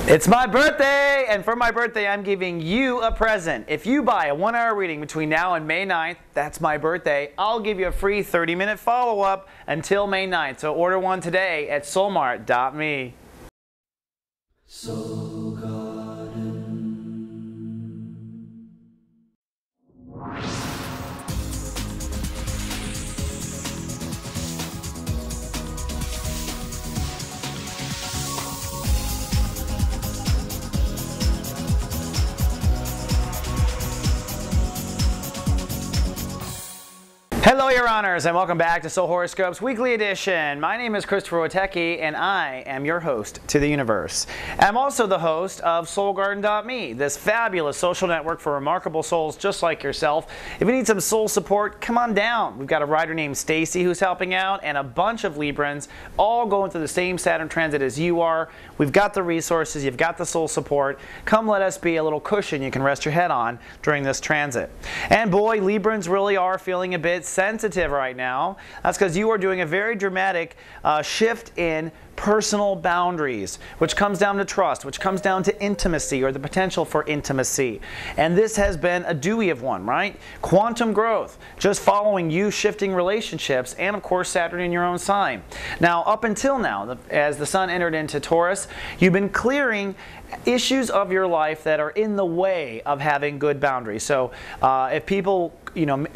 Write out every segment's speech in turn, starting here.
It's my birthday, and for my birthday, I'm giving you a present. If you buy a 1-hour reading between now and May 9th, that's my birthday, I'll give you a free 30-minute follow-up until May 9th. So order one today at soulmart.me. Soul Garden. Hello, Your Honors, and welcome back to Soul Horoscopes Weekly Edition. My name is Christopher Witecki, and I am your host to the universe. I'm also the host of SoulGarden.me, this fabulous social network for remarkable souls just like yourself. If you need some soul support, come on down. We've got a writer named Stacy who's helping out, and a bunch of Librans, all going through the same Saturn transit as you are. We've got the resources, you've got the soul support. Come let us be a little cushion you can rest your head on during this transit. And boy, Librans really are feeling a bit sensitive right now. That's because you are doing a very dramatic shift in personal boundaries, which comes down to trust, which comes down to intimacy or the potential for intimacy. And this has been a Dewey of one, right? Quantum growth, just following you shifting relationships, and of course Saturn in your own sign. Now, up until now, as the Sun entered into Taurus, you've been clearing issues of your life that are in the way of having good boundaries. So if people,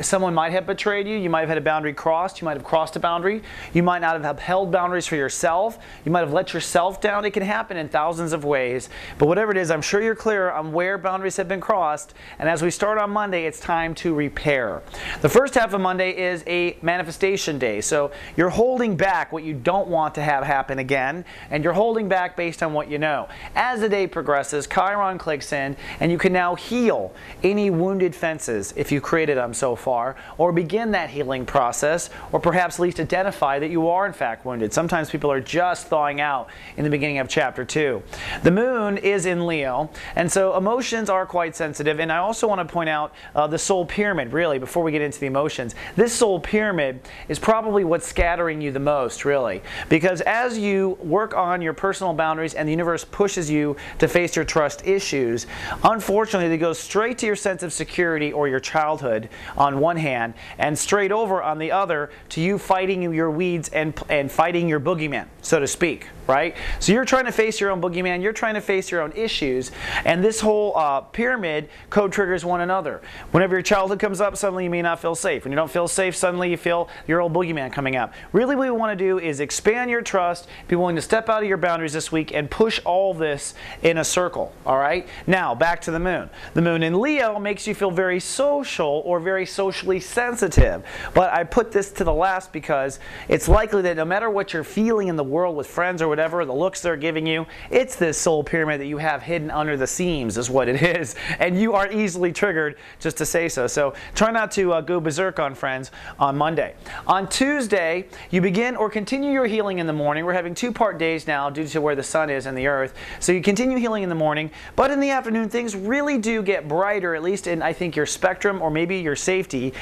someone might have betrayed you, you might have had a boundary crossed, you might have crossed a boundary, you might not have upheld boundaries for yourself, you might have let yourself down. It can happen in thousands of ways. But whatever it is, I'm sure you're clear on where boundaries have been crossed. And as we start on Monday, it's time to repair. The first half of Monday is a manifestation day. So you're holding back what you don't want to have happen again, and you're holding back based on what you know. As the day progresses, Chiron clicks in, and you can now heal any wounded fences if you created them so far, or begin that healing process, or perhaps at least identify that you are in fact wounded. Sometimes people are just thawing out in the beginning of chapter 2. The moon is in Leo, and so emotions are quite sensitive. And I also want to point out the soul pyramid, really, before we get into the emotions. This soul pyramid is probably what's scattering you the most, really, because as you work on your personal boundaries and the universe pushes you to face your trust issues, unfortunately they go straight to your sense of security or your childhood on one hand, and straight over on the other to you fighting your weeds and fighting your boogeyman, so to speak, right? So you're trying to face your own boogeyman, you're trying to face your own issues, and this whole pyramid co-triggers one another. Whenever your childhood comes up, suddenly you may not feel safe. When you don't feel safe, suddenly you feel your old boogeyman coming up. Really what we want to do is expand your trust, be willing to step out of your boundaries this week and push all this in a circle, all right? Now, back to the moon. The moon in Leo makes you feel very social or very socially sensitive, but I put this to the last because it's likely that no matter what you're feeling in the world with friends or whatever, the looks they're giving you, it's this soul pyramid that you have hidden under the seams is what it is, and you are easily triggered just to say so. So try not to go berserk on friends on Monday. On Tuesday, you begin or continue your healing in the morning. We're having two-part days now due to where the sun is and the earth. So you continue healing in the morning, but in the afternoon things really do get brighter, at least in, I think, your spectrum or maybe your safety.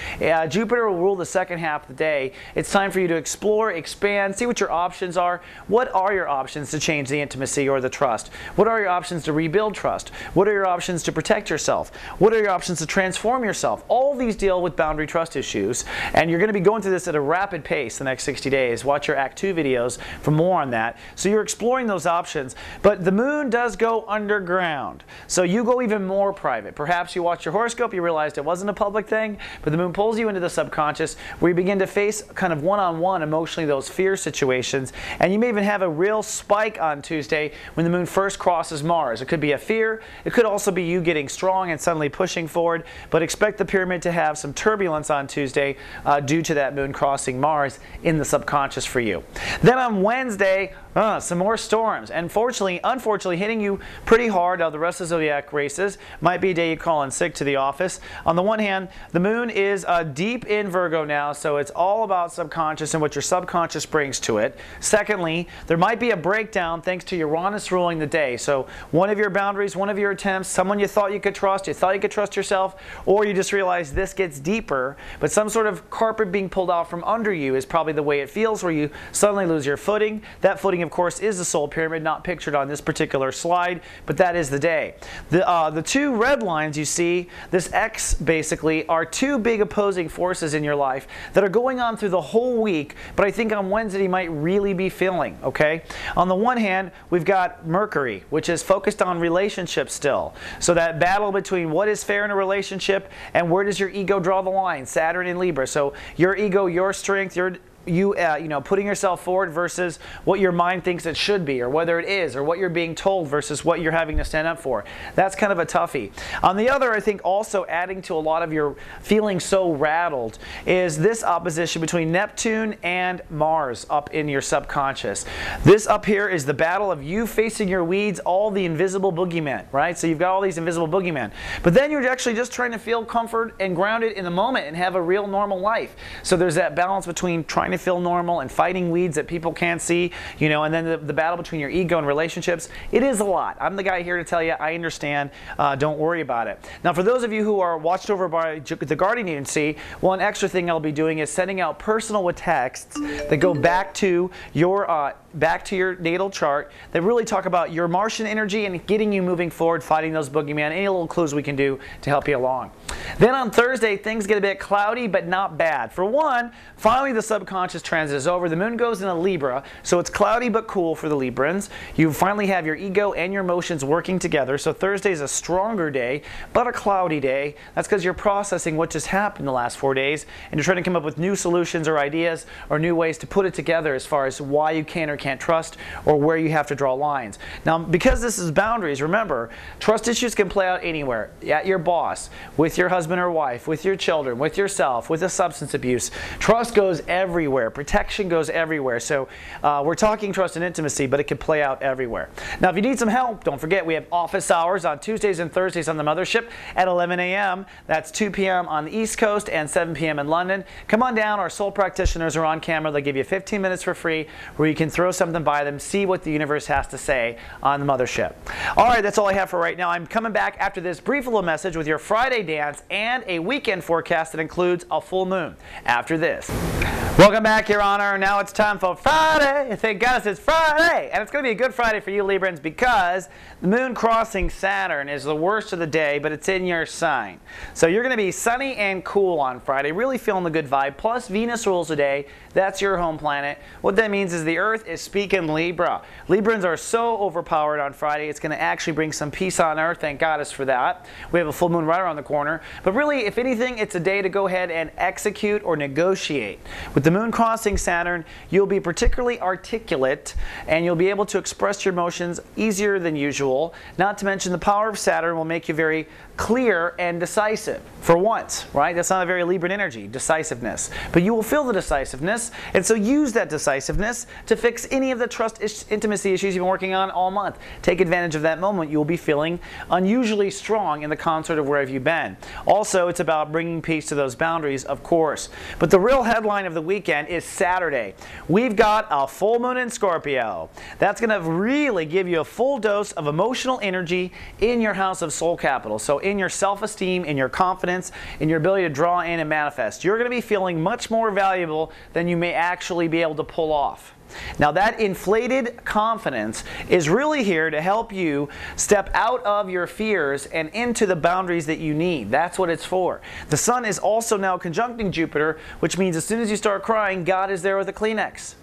Jupiter will rule the second half of the day. It's time for you to explore, expand, see what your options are. What are your options to change the intimacy or the trust? What are your options to rebuild trust? What are your options to protect yourself? What are your options to transform yourself? All these deal with boundary trust issues, and you're going to be going through this at a rapid pace the next 60 days. Watch your Act 2 videos for more on that. So you're exploring those options, but the moon does go underground. So you go even more private. Perhaps you watch your horoscope, you realized it wasn't a public thing, but the moon pulls you into the subconscious where you begin to face kind of one-on-one emotionally those fear situations, and you may even have a real spike on Tuesday when the moon first crosses Mars. It could be a fear, it could also be you getting strong and suddenly pushing forward, but expect the pyramid to have some turbulence on Tuesday due to that moon crossing Mars in the subconscious for you. Then on Wednesday, some more storms, and unfortunately hitting you pretty hard. The rest of the zodiac races might be a day you call in sick to the office. On the one hand, the moon is deep in Virgo now, so it's all about subconscious and what your subconscious brings to it. Secondly, there might be a breakdown thanks to Uranus ruling the day. So one of your boundaries, one of your attempts, someone you thought you could trust yourself, or you just realize this gets deeper, but some sort of carpet being pulled out from under you is probably the way it feels, where you suddenly lose your footing. That footing, of course, is the soul pyramid, not pictured on this particular slide, but that is the day. The two red lines you see, this X basically, are two big opposing forces in your life that are going on through the whole week, but I think on Wednesday you might really be feeling, okay? On the one hand, we've got Mercury, which is focused on relationships still. So that battle between what is fair in a relationship and where does your ego draw the line, Saturn in Libra. So your ego, your strength, you know, putting yourself forward versus what your mind thinks it should be, or whether it is, or what you're being told versus what you're having to stand up for. That's kind of a toughie. On the other, I think also adding to a lot of your feeling so rattled is this opposition between Neptune and Mars up in your subconscious. This up here is the battle of you facing your weeds, all the invisible boogeymen, right? So you've got all these invisible boogeymen. But then you're actually just trying to feel comfort and grounded in the moment and have a real normal life. So there's that balance between trying to feel normal and fighting weeds that people can't see, you know, and then the battle between your ego and relationships. It is a lot. I'm the guy here to tell you, I understand. Don't worry about it. Now, for those of you who are watched over by the Guardian Agency, one extra thing I'll be doing is sending out personal texts that go back to your natal chart that really talk about your Martian energy and getting you moving forward, fighting those boogeymen. Any little clues we can do to help you along. Then on Thursday, things get a bit cloudy, but not bad. For one, finally the subconscious transit is over. The moon goes into Libra, so it's cloudy but cool for the Librans. You finally have your ego and your emotions working together, so Thursday is a stronger day, but a cloudy day. That's because you're processing what just happened the last 4 days, and you're trying to come up with new solutions or ideas or new ways to put it together as far as why you can or can't trust or where you have to draw lines. Now, because this is boundaries, remember, trust issues can play out anywhere. At your boss, with your husband or wife, with your children, with yourself, with a substance abuse. Trust goes everywhere. Protection goes everywhere. So we're talking trust and intimacy, but it can play out everywhere. Now, if you need some help, don't forget we have office hours on Tuesdays and Thursdays on the Mothership at 11 a.m. That's 2 p.m. on the East Coast and 7 p.m. in London. Come on down. Our soul practitioners are on camera. They'll give you 15 minutes for free where you can throw something by them, see what the universe has to say on the Mothership. All right, that's all I have for right now. I'm coming back after this brief little message with your Friday dance and a weekend forecast that includes a full moon after this. Welcome back, Your Honor. Now it's time for Friday. Thank goodness it's Friday. And it's going to be a good Friday for you, Librans, because the moon crossing Saturn is the worst of the day, but it's in your sign. So you're going to be sunny and cool on Friday, really feeling the good vibe. Plus, Venus rules the day. That's your home planet. What that means is the Earth is speaking Libra. Librans are so overpowered on Friday, it's going to actually bring some peace on Earth. Thank goddess for that. We have a full moon right around the corner. But really, if anything, it's a day to go ahead and execute or negotiate. With the moon crossing Saturn, you'll be particularly articulate and you'll be able to express your emotions easier than usual. Not to mention the power of Saturn will make you very clear and decisive for once, right? That's not a very Libran energy, decisiveness. But you will feel the decisiveness, and so use that decisiveness to fix any of the trust intimacy issues you've been working on all month. Take advantage of that moment. You will be feeling unusually strong in the concert of where have you been. Also, it's about bringing peace to those boundaries, of course. But the real headline of the weekend is Saturday. We've got a full moon in Scorpio. That's going to really give you a full dose of emotional energy in your house of soul capital. So in your self-esteem, in your confidence, in your ability to draw in and manifest. You're going to be feeling much more valuable than you may actually be able to pull off. Now, that inflated confidence is really here to help you step out of your fears and into the boundaries that you need. That's what it's for. The sun is also now conjuncting Jupiter, which means as soon as you start crying, God is there with a Kleenex.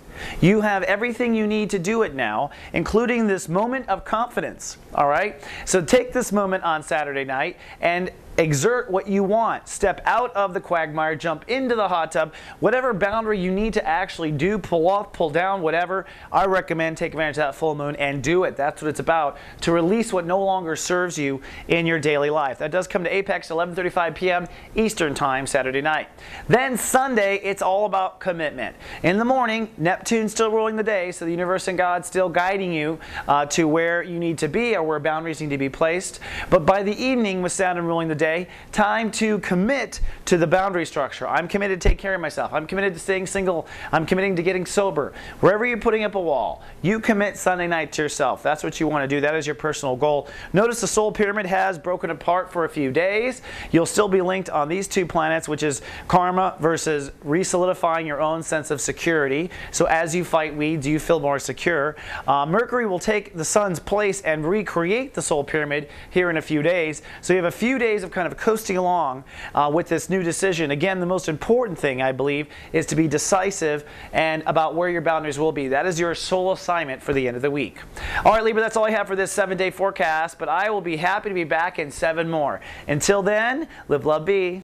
You have everything you need to do it now, including this moment of confidence. All right? So take this moment on Saturday night and exert what you want. Step out of the quagmire, jump into the hot tub. Whatever boundary you need to actually do, pull off, pull down, whatever, I recommend take advantage of that full moon and do it. That's what it's about, to release what no longer serves you in your daily life. That does come to apex at 11:35 p.m. Eastern Time, Saturday night. Then Sunday, it's all about commitment. In the morning, Neptune's still ruling the day, so the universe and God still guiding you to where you need to be or where boundaries need to be placed. But by the evening, with Saturn ruling the day, time to commit to the boundary structure. I'm committed to take care of myself. I'm committed to staying single. I'm committing to getting sober. Wherever you're putting up a wall, you commit Sunday night to yourself. That's what you want to do. That is your personal goal. Notice the soul pyramid has broken apart for a few days. You'll still be linked on these two planets, which is karma versus re-solidifying your own sense of security. So as you fight weeds, you feel more secure. Mercury will take the sun's place and recreate the soul pyramid here in a few days. So you have a few days of kind of coasting along with this new decision. Again, the most important thing, I believe, is to be decisive and about where your boundaries will be. That is your sole assignment for the end of the week. All right, Libra, that's all I have for this 7-day forecast, but I will be happy to be back in 7 more. Until then, live, love, be.